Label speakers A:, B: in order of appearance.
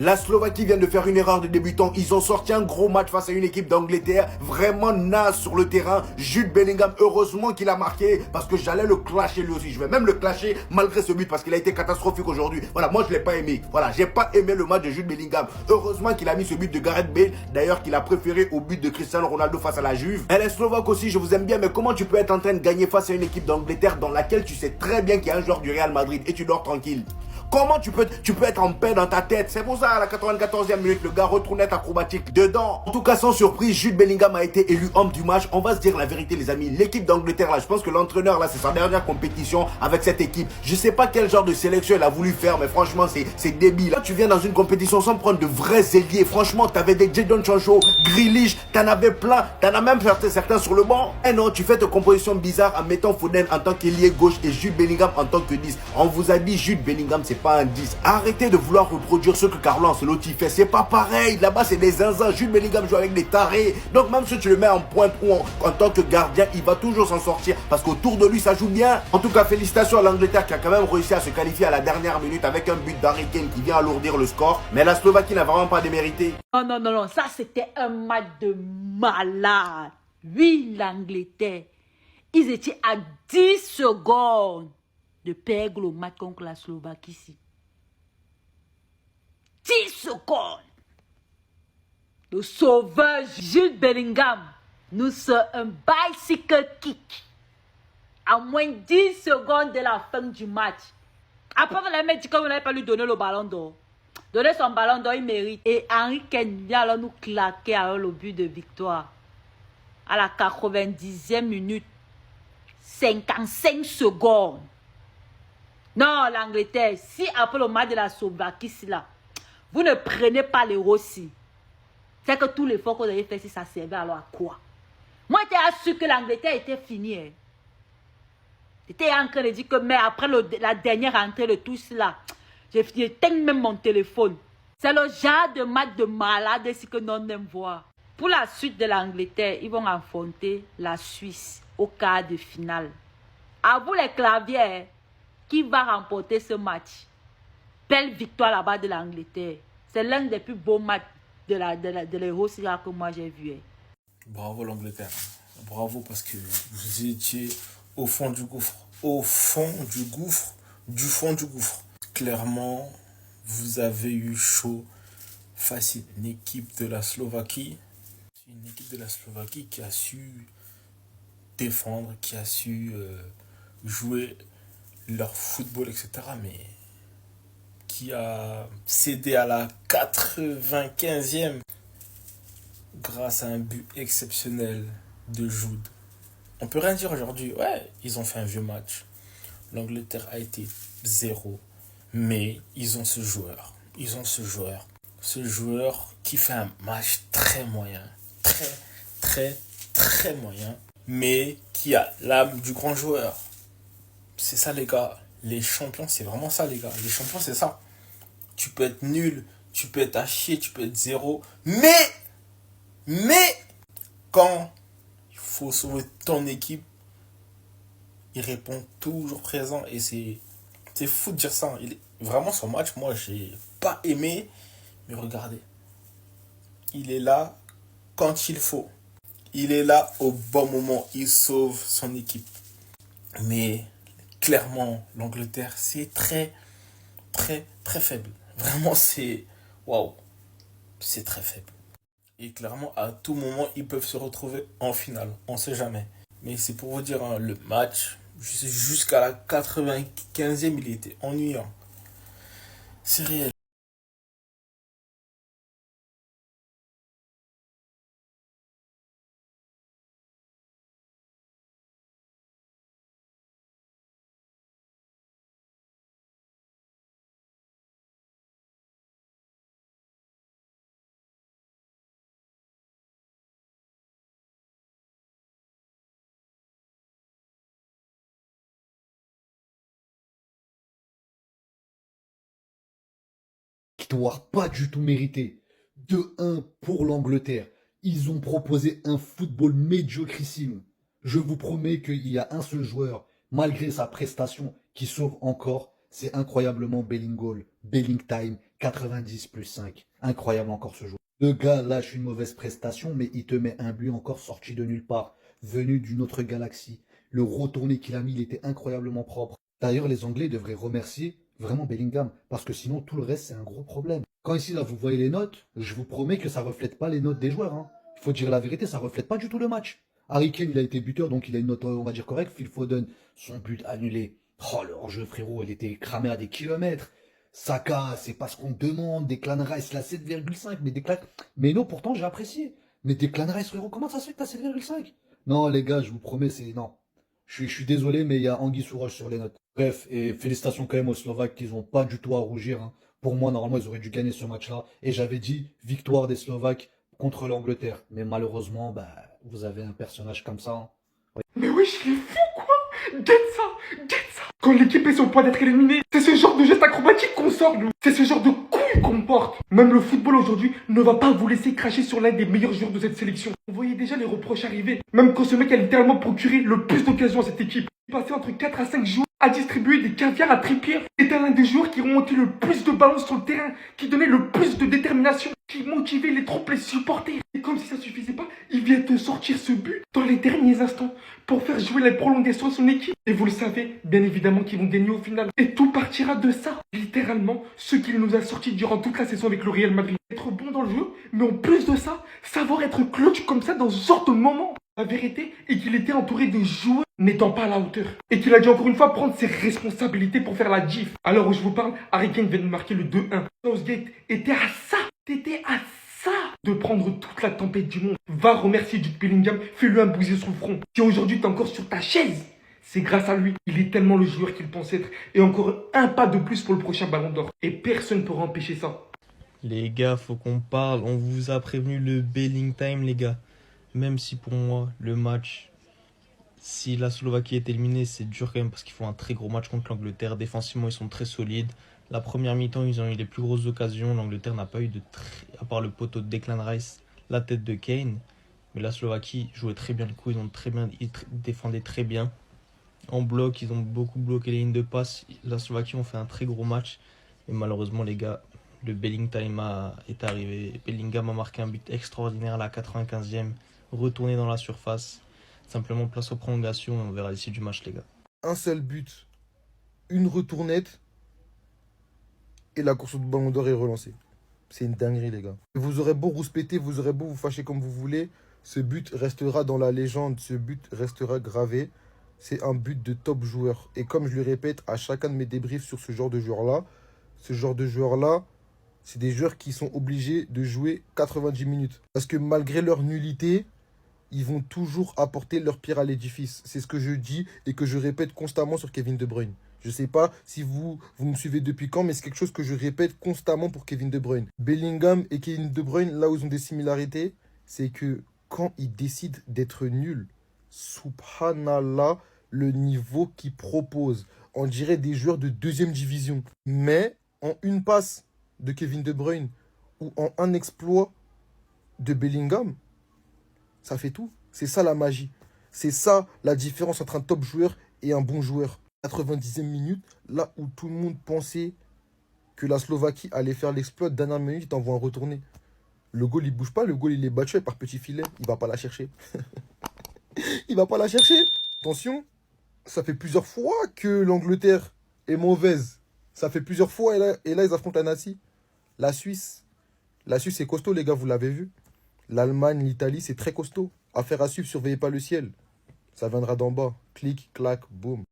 A: La Slovaquie vient de faire une erreur de débutant. Ils ont sorti un gros match face à une équipe d'Angleterre. Vraiment naze sur le terrain. Jude Bellingham, heureusement qu'il a marqué. Parce que j'allais le clasher lui aussi. Je vais même le clasher malgré ce but. Parce qu'il a été catastrophique aujourd'hui. Voilà, moi je ne l'ai pas aimé. Voilà, j'ai pas aimé le match de Jude Bellingham. Heureusement qu'il a mis ce but de Gareth Bale. D'ailleurs, qu'il a préféré au but de Cristiano Ronaldo face à la Juve. Et les Slovaques aussi, je vous aime bien. Mais comment tu peux être en train de gagner face à une équipe d'Angleterre dans laquelle tu sais très bien qu'il y a un joueur du Real Madrid et tu dors tranquille? Comment tu peux être en paix dans ta tête? C'est pour ça, à la 94e minute, le gars retournait acrobatique dedans. En tout cas, sans surprise, Jude Bellingham a été élu homme du match. On va se dire la vérité, les amis. L'équipe d'Angleterre, là, je pense que l'entraîneur, là, c'est sa dernière compétition avec cette équipe. Je sais pas quel genre de sélection il a voulu faire, mais franchement, c'est débile. Là, tu viens dans une compétition sans prendre de vrais ailiers. Franchement, t'avais des Jadon Sancho, Grealish, t'en avais plein. T'en as même fait certains sur le banc. Et non, tu fais tes compositions bizarres en mettant Foden en tant qu'ailier gauche et Jude Bellingham en tant que 10. On vous a dit, Jude Bellingham, c'est pas un 10. Arrêtez de vouloir reproduire ce que Carlo Ancelotti fait. C'est pas pareil. Là-bas, c'est des zinzins. Jude Bellingham joue avec des tarés. Donc, même si tu le mets en pointe ou en tant que gardien, il va toujours s'en sortir parce qu'autour de lui, ça joue bien. En tout cas, félicitations à l'Angleterre qui a quand même réussi à se qualifier à la dernière minute avec un but d'Harry Kane qui vient alourdir le score. Mais la Slovaquie n'a vraiment pas démérité.
B: Non, non, non, non. Ça, c'était un match de malade. Oui, l'Angleterre. Ils étaient à 10 secondes de perdre le match contre la Slovaquie ici. 10 secondes. Le sauveur Jude Bellingham nous sort un bicycle kick à moins de 10 secondes de la fin du match. Après, vous l'avez dit que vous n'avez pas lui donné le ballon d'or. Donner son ballon d'or, il mérite. Et Harry Kane vient alors nous claquer alors le but de victoire. À la 90e minute, 55 secondes. Non, l'Angleterre, si après le match de la Slovaquie, là, vous ne prenez pas les Rossi, c'est que tout l'effort que vous avez fait, si ça servait alors à quoi? Moi, j'étais assuré que l'Angleterre était finie. Hein. J'étais en train de dire que, mais après la dernière entrée de tout cela, j'éteins même mon téléphone. C'est le genre de match de malade ici que l'on aime voir. Pour la suite de l'Angleterre, ils vont affronter la Suisse au quart de finale. À vous les claviers, qui va remporter ce match? Belle victoire là-bas de l'Angleterre. C'est l'un des plus beaux matchs de l'Euro que moi j'ai vu.
C: Bravo l'Angleterre. Bravo parce que vous étiez au fond du gouffre. Au fond du gouffre. Du fond du gouffre. Clairement, vous avez eu chaud facile. Une équipe de la Slovaquie. Une équipe de la Slovaquie qui a su défendre, qui a su jouer leur football, etc. Mais qui a cédé à la 95e grâce à un but exceptionnel de Jude. On peut rien dire aujourd'hui. Ouais, ils ont fait un vieux match. L'Angleterre a été 0. Mais ils ont ce joueur. Ils ont ce joueur. Ce joueur qui fait un match très moyen. Très moyen. Mais qui a l'âme du grand joueur. C'est ça les gars. Les champions, c'est vraiment ça les gars. Les champions, c'est ça. Tu peux être nul, tu peux être à chier, tu peux être 0. Mais, quand il faut sauver ton équipe, il répond toujours présent. Et c'est fou de dire ça. Vraiment, son match, moi, j'ai pas aimé. Mais regardez. Il est là quand il faut. Il est là au bon moment. Il sauve son équipe. Mais clairement, l'Angleterre, c'est très faible. Vraiment, c'est... Waouh. C'est très faible. Et clairement, à tout moment, ils peuvent se retrouver en finale. On ne sait jamais. Mais c'est pour vous dire, hein, le match, jusqu'à la 95e, il était ennuyant. C'est réel.
D: Victoire pas du tout méritée. 2-1 pour l'Angleterre. Ils ont proposé un football médiocrissime. Je vous promets qu'il y a un seul joueur, malgré sa prestation, qui sauve encore. C'est incroyablement Bellingham, Bellingtime, 90 plus 5. Incroyable encore ce joueur. Le gars lâche une mauvaise prestation, mais il te met un but encore sorti de nulle part, venu d'une autre galaxie. Le retourné qu'il a mis, il était incroyablement propre. D'ailleurs, les Anglais devraient remercier vraiment Bellingham, parce que sinon tout le reste c'est un gros problème. Quand ici là vous voyez les notes, je vous promets que ça reflète pas les notes des joueurs. Hein. Il faut dire la vérité, ça reflète pas du tout le match. Harry Kane il a été buteur, donc il a une note on va dire correcte. Phil Foden, son but annulé. Oh le hors-jeu frérot, il était cramé à des kilomètres. Saka, c'est pas ce qu'on demande. Declan Rice, la 7,5. Mais non, pourtant j'ai apprécié. Mais Declan Rice frérot, comment ça se fait que t'as 7,5? Non les gars, je vous promets, c'est non. Je suis désolé, mais il y a anguille sous roche sur les notes. Bref, et félicitations quand même aux Slovaques qui n'ont pas du tout à rougir. Hein. Pour moi, normalement, ils auraient dû gagner ce match-là. Et j'avais dit victoire des Slovaques contre l'Angleterre. Mais malheureusement, bah, vous avez un personnage comme ça. Hein.
E: Mais wesh, il est fou quoi! Get ça! Quand l'équipe est sur le point d'être éliminée, c'est ce genre de geste acrobatique qu'on sort, nous! C'est ce genre de couilles qu'on porte! Même le football aujourd'hui ne va pas vous laisser cracher sur l'un des meilleurs joueurs de cette sélection. On voyait déjà les reproches arriver. Même quand ce mec a littéralement procuré le plus d'occasions à cette équipe. Il passait entre 4 à 5 jours à distribuer des caviars à Trippier. C'était l'un des joueurs qui remontait le plus de ballons sur le terrain, qui donnait le plus de détermination, qui motivait les troupes, les supporters. Et comme si ça suffisait pas, il vient de sortir ce but dans les derniers instants pour faire jouer les prolongations à son équipe. Et vous le savez, bien évidemment qu'ils vont gagner au final. Et tout partira de ça. Littéralement, ce qu'il nous a sorti durant toute la saison avec le Real Madrid. Être bon dans le jeu, mais en plus de ça, savoir être clutch comme ça dans ce genre de moment. La vérité est qu'il était entouré de joueurs n'étant pas à la hauteur. Et qu'il a dû encore une fois prendre ses responsabilités pour faire la gif. Alors où je vous parle, Harry Kane vient de marquer le 2-1. Southgate était à ça. T'étais à ça de prendre toute la tempête du monde. Va remercier Jude Bellingham, fais-lui un bousier sur le front. Si aujourd'hui t'es encore sur ta chaise, c'est grâce à lui. Il est tellement le joueur qu'il pense être. Et encore un pas de plus pour le prochain ballon d'or. Et personne ne pourra empêcher ça.
F: Les gars, faut qu'on parle. On vous a prévenu le Belling Time, les gars. Même si pour moi, le match, si la Slovaquie est éliminée, c'est dur quand même parce qu'ils font un très gros match contre l'Angleterre. Défensivement, ils sont très solides. La première mi-temps, ils ont eu les plus grosses occasions. L'Angleterre n'a pas eu à part le poteau de Declan Rice, la tête de Kane. Mais la Slovaquie jouait très bien le coup. Ils défendaient très bien. En bloc, ils ont beaucoup bloqué les lignes de passe. La Slovaquie ont fait un très gros match. Et malheureusement, les gars, le Belling Time est arrivé. Bellingham a marqué un but extraordinaire à la 95e. Retourné dans la surface. Simplement place aux prolongations et on verra l'issue du match, les gars.
G: Un seul but, une retournette et la course au ballon d'or est relancée. C'est une dinguerie, les gars. Vous aurez beau rouspéter, vous aurez beau vous fâcher comme vous voulez, ce but restera dans la légende, ce but restera gravé. C'est un but de top joueur. Et comme je le répète à chacun de mes débriefs sur ce genre de joueur-là, c'est des joueurs qui sont obligés de jouer 90 minutes. Parce que malgré leur nullité, ils vont toujours apporter leur pierre à l'édifice. C'est ce que je dis et que je répète constamment sur Kevin De Bruyne. Je ne sais pas si vous me suivez depuis quand, mais c'est quelque chose que je répète constamment pour Kevin De Bruyne. Bellingham et Kevin De Bruyne, là où ils ont des similarités, c'est que quand ils décident d'être nuls, subhanallah, le niveau qu'ils proposent. On dirait des joueurs de deuxième division. Mais en une passe de Kevin De Bruyne ou en un exploit de Bellingham, ça fait tout. C'est ça la magie. C'est ça la différence entre un top joueur et un bon joueur. 90e minute, là où tout le monde pensait que la Slovaquie allait faire l'exploit, dernière minute, il t'envoie un retourné. Le goal, il bouge pas. Le goal, il est battu par petit filet. Il va pas la chercher. Il va pas la chercher. Attention, ça fait plusieurs fois que l'Angleterre est mauvaise. Ça fait plusieurs fois et là ils affrontent la Natie. La Suisse. La Suisse est costaud, les gars, vous l'avez vu. L'Allemagne, l'Italie, c'est très costaud. Affaire à suivre, surveillez pas le ciel. Ça viendra d'en bas. Clic, clac, boum.